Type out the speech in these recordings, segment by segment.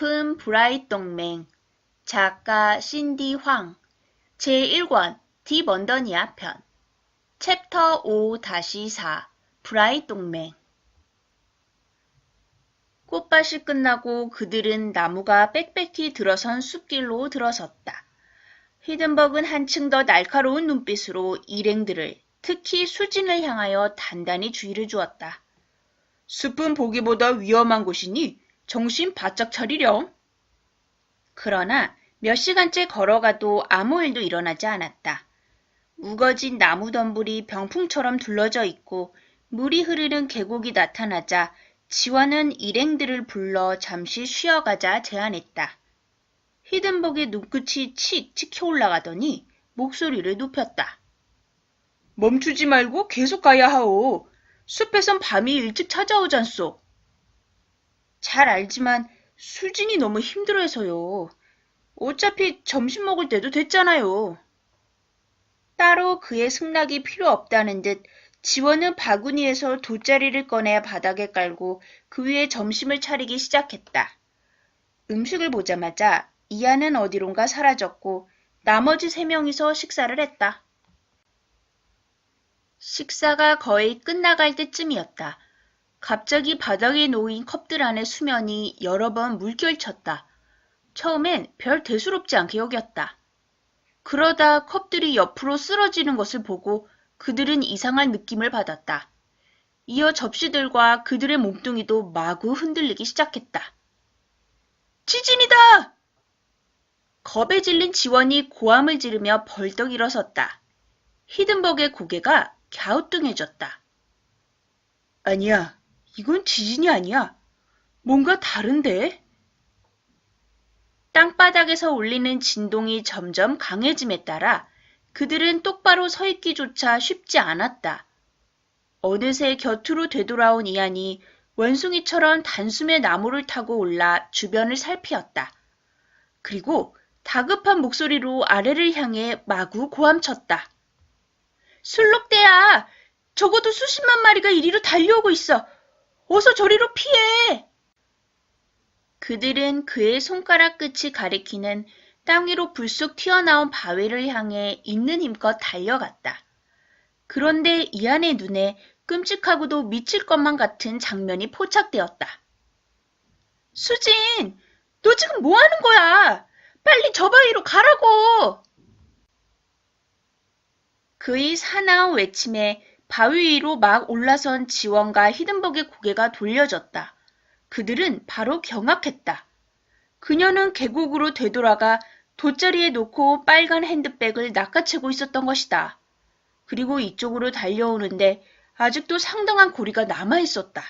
숲은 브라잇 동맹 작가 신디 황 제1권 딥언더니아 편 챕터 5-4 브라잇 동맹 꽃밭이 끝나고 그들은 나무가 빽빽히 들어선 숲길로 들어섰다. 히든버그는 한층 더 날카로운 눈빛으로 일행들을 특히 수진을 향하여 단단히 주의를 주었다. 숲은 보기보다 위험한 곳이니 정신 바짝 차리렴. 그러나 몇 시간째 걸어가도 아무 일도 일어나지 않았다. 우거진 나무 덤불이 병풍처럼 둘러져 있고 물이 흐르는 계곡이 나타나자 지원은 일행들을 불러 잠시 쉬어가자 제안했다. 히든버그의 눈끝이 칙 찍혀 올라가더니 목소리를 높였다. 멈추지 말고 계속 가야 하오. 숲에선 밤이 일찍 찾아오잖소. 잘 알지만 수진이 너무 힘들어해서요. 어차피 점심 먹을 때도 됐잖아요. 따로 그의 승낙이 필요 없다는 듯 지원은 바구니에서 돗자리를 꺼내 바닥에 깔고 그 위에 점심을 차리기 시작했다. 음식을 보자마자 이안은 어디론가 사라졌고 나머지 3명이서 식사를 했다. 식사가 거의 끝나갈 때쯤이었다. 갑자기 바닥에 놓인 컵들 안의 수면이 여러 번 물결쳤다. 처음엔 별 대수롭지 않게 여겼다. 그러다 컵들이 옆으로 쓰러지는 것을 보고 그들은 이상한 느낌을 받았다. 이어 접시들과 그들의 몸뚱이도 마구 흔들리기 시작했다. 지진이다! 겁에 질린 지원이 고함을 지르며 벌떡 일어섰다. 히든버그의 고개가 갸우뚱해졌다. 아니야, 이건 지진이 아니야. 뭔가 다른데? 땅바닥에서 울리는 진동이 점점 강해짐에 따라 그들은 똑바로 서 있기조차 쉽지 않았다. 어느새 곁으로 되돌아온 이안이 원숭이처럼 단숨에 나무를 타고 올라 주변을 살피었다. 그리고 다급한 목소리로 아래를 향해 마구 고함쳤다. 술록대야! 적어도 수십만 마리가 이리로 달려오고 있어! 어서 저리로 피해! 그들은 그의 손가락 끝이 가리키는 땅 위로 불쑥 튀어나온 바위를 향해 있는 힘껏 달려갔다. 그런데 이안의 눈에 끔찍하고도 미칠 것만 같은 장면이 포착되었다. 수진! 너 지금 뭐 하는 거야? 빨리 저 바위로 가라고! 그의 사나운 외침에 바위 위로 막 올라선 지원과 히든버그의 고개가 돌려졌다. 그들은 바로 경악했다. 그녀는 계곡으로 되돌아가 돗자리에 놓고 빨간 핸드백을 낚아채고 있었던 것이다. 그리고 이쪽으로 달려오는데 아직도 상당한 고리가 남아있었다.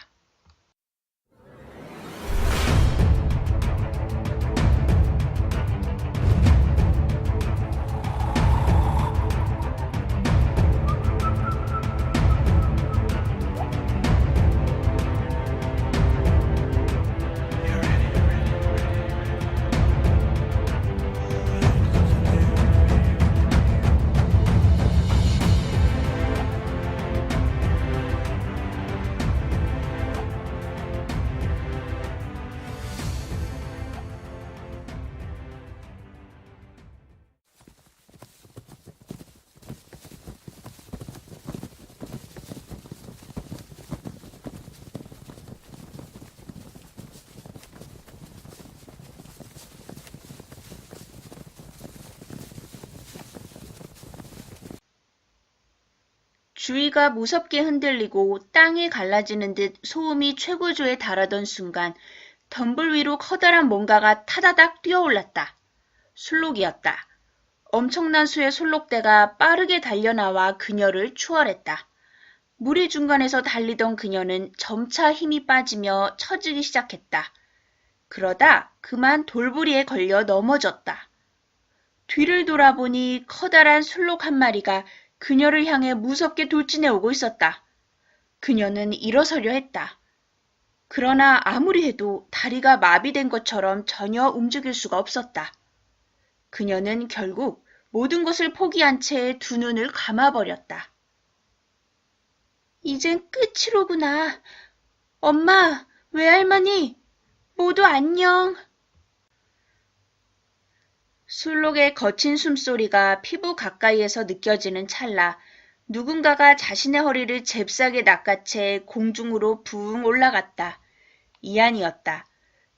주위가 무섭게 흔들리고 땅이 갈라지는 듯 소음이 최고조에 달하던 순간 덤불 위로 커다란 뭔가가 타다닥 뛰어올랐다. 술록이었다. 엄청난 수의 술록대가 빠르게 달려나와 그녀를 추월했다. 무리 중간에서 달리던 그녀는 점차 힘이 빠지며 처지기 시작했다. 그러다 그만 돌부리에 걸려 넘어졌다. 뒤를 돌아보니 커다란 술록 한 마리가 그녀를 향해 무섭게 돌진해 오고 있었다. 그녀는 일어서려 했다. 그러나 아무리 해도 다리가 마비된 것처럼 전혀 움직일 수가 없었다. 그녀는 결국 모든 것을 포기한 채 두 눈을 감아버렸다. 이젠 끝이로구나. 엄마, 외할머니, 모두 안녕. 술록의 거친 숨소리가 피부 가까이에서 느껴지는 찰나 누군가가 자신의 허리를 잽싸게 낚아채 공중으로 부웅 올라갔다. 이안이었다.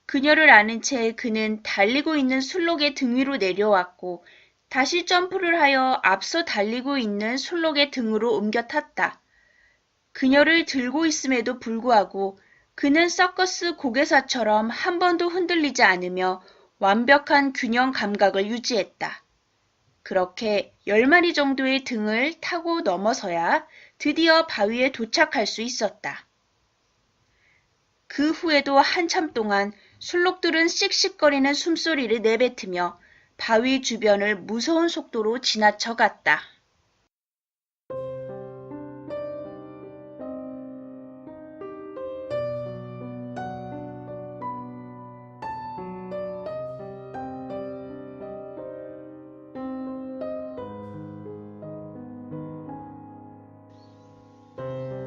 그녀를 아는 채 그는 달리고 있는 술록의 등 위로 내려왔고 다시 점프를 하여 앞서 달리고 있는 술록의 등으로 옮겨 탔다. 그녀를 들고 있음에도 불구하고 그는 서커스 고개사처럼 한 번도 흔들리지 않으며 완벽한 균형 감각을 유지했다. 그렇게 10마리 정도의 등을 타고 넘어서야 드디어 바위에 도착할 수 있었다. 그 후에도 한참 동안 술록들은 씩씩거리는 숨소리를 내뱉으며 바위 주변을 무서운 속도로 지나쳐 갔다.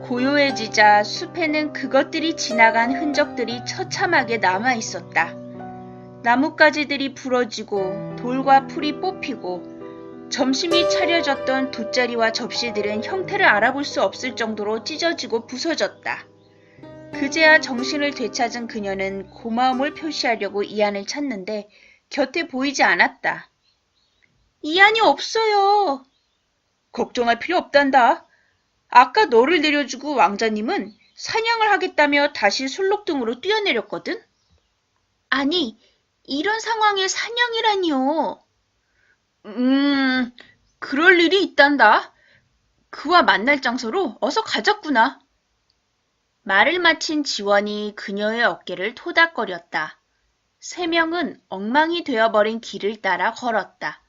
고요해지자 숲에는 그것들이 지나간 흔적들이 처참하게 남아있었다. 나뭇가지들이 부러지고 돌과 풀이 뽑히고 점심이 차려졌던 돗자리와 접시들은 형태를 알아볼 수 없을 정도로 찢어지고 부서졌다. 그제야 정신을 되찾은 그녀는 고마움을 표시하려고 이안을 찾는데 곁에 보이지 않았다. 이안이 없어요. 걱정할 필요 없단다. 아까 너를 내려주고 왕자님은 사냥을 하겠다며 다시 술록등으로 뛰어내렸거든? 아니, 이런 상황에 사냥이라니요. 그럴 일이 있단다. 그와 만날 장소로 어서 가자꾸나. 말을 마친 지원이 그녀의 어깨를 토닥거렸다. 3명은 엉망이 되어버린 길을 따라 걸었다.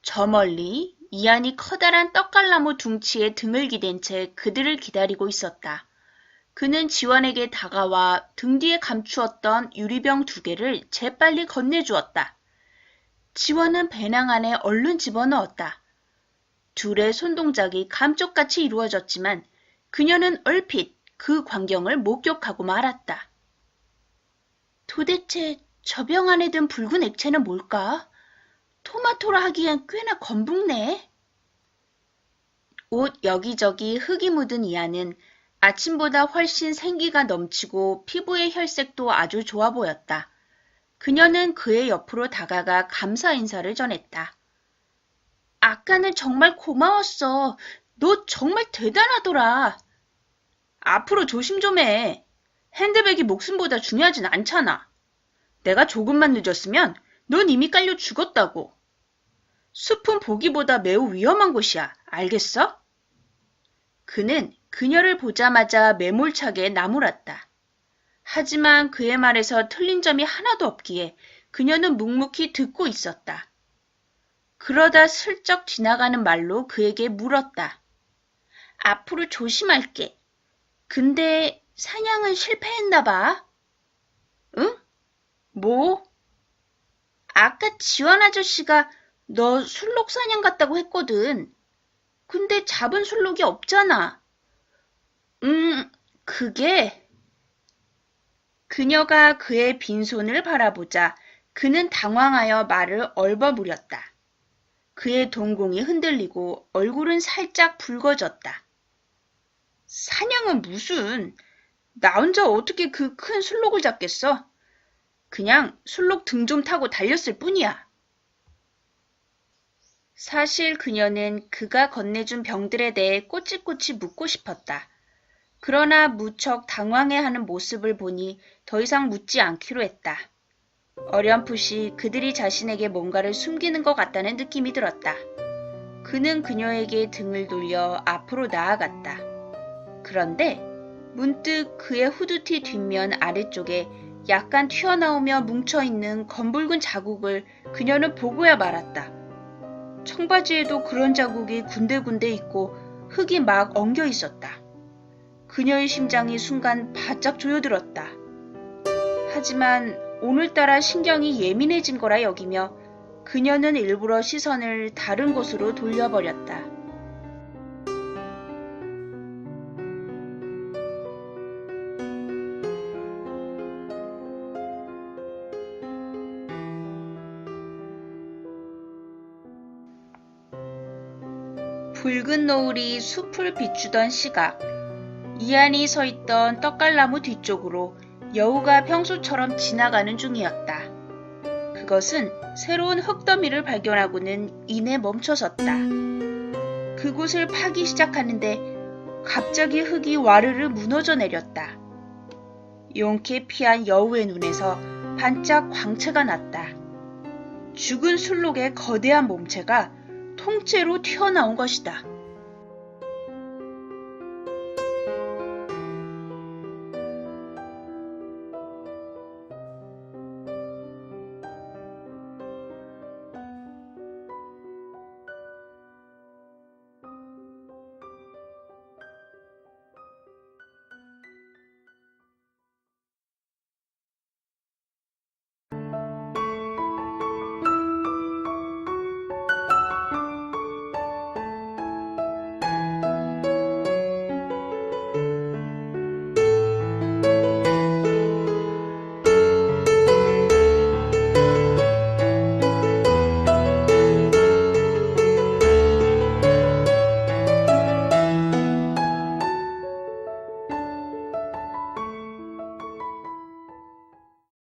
저 멀리 이안이 커다란 떡갈나무 둥치에 등을 기댄 채 그들을 기다리고 있었다. 그는 지원에게 다가와 등 뒤에 감추었던 유리병 2개를 재빨리 건네주었다. 지원은 배낭 안에 얼른 집어넣었다. 둘의 손동작이 감쪽같이 이루어졌지만 그녀는 얼핏 그 광경을 목격하고 말았다. 도대체 저 병 안에 든 붉은 액체는 뭘까? 토마토라 하기엔 꽤나 검붉네. 옷 여기저기 흙이 묻은 이안은 아침보다 훨씬 생기가 넘치고 피부의 혈색도 아주 좋아 보였다. 그녀는 그의 옆으로 다가가 감사 인사를 전했다. 아까는 정말 고마웠어. 너 정말 대단하더라. 앞으로 조심 좀 해. 핸드백이 목숨보다 중요하진 않잖아. 내가 조금만 늦었으면 넌 이미 깔려 죽었다고. 숲은 보기보다 매우 위험한 곳이야. 알겠어? 그는 그녀를 보자마자 매몰차게 나무랐다. 하지만 그의 말에서 틀린 점이 하나도 없기에 그녀는 묵묵히 듣고 있었다. 그러다 슬쩍 지나가는 말로 그에게 물었다. 앞으로 조심할게. 근데 사냥은 실패했나 봐. 응? 뭐? 아까 지원 아저씨가 너 술록 사냥 갔다고 했거든. 근데 잡은 술록이 없잖아. 그게... 그녀가 그의 빈손을 바라보자 그는 당황하여 말을 얼버무렸다. 그의 동공이 흔들리고 얼굴은 살짝 붉어졌다. 사냥은 무슨... 나 혼자 어떻게 그 큰 술록을 잡겠어? 그냥 술록 등 좀 타고 달렸을 뿐이야. 사실 그녀는 그가 건네준 병들에 대해 꼬치꼬치 묻고 싶었다. 그러나 무척 당황해하는 모습을 보니 더 이상 묻지 않기로 했다. 어렴풋이 그들이 자신에게 뭔가를 숨기는 것 같다는 느낌이 들었다. 그는 그녀에게 등을 돌려 앞으로 나아갔다. 그런데 문득 그의 후드티 뒷면 아래쪽에 약간 튀어나오며 뭉쳐있는 검붉은 자국을 그녀는 보고야 말았다. 청바지에도 그런 자국이 군데군데 있고 흙이 막 엉겨 있었다. 그녀의 심장이 순간 바짝 조여들었다. 하지만 오늘따라 신경이 예민해진 거라 여기며 그녀는 일부러 시선을 다른 곳으로 돌려버렸다. 붉은 노을이 숲을 비추던 시각, 이안이 서 있던 떡갈나무 뒤쪽으로 여우가 평소처럼 지나가는 중이었다. 그것은 새로운 흙더미를 발견하고는 이내 멈춰섰다. 그곳을 파기 시작하는데 갑자기 흙이 와르르 무너져 내렸다. 용케 피한 여우의 눈에서 반짝 광채가 났다. 죽은 술록의 거대한 몸체가 통째로 튀어나온 것이다.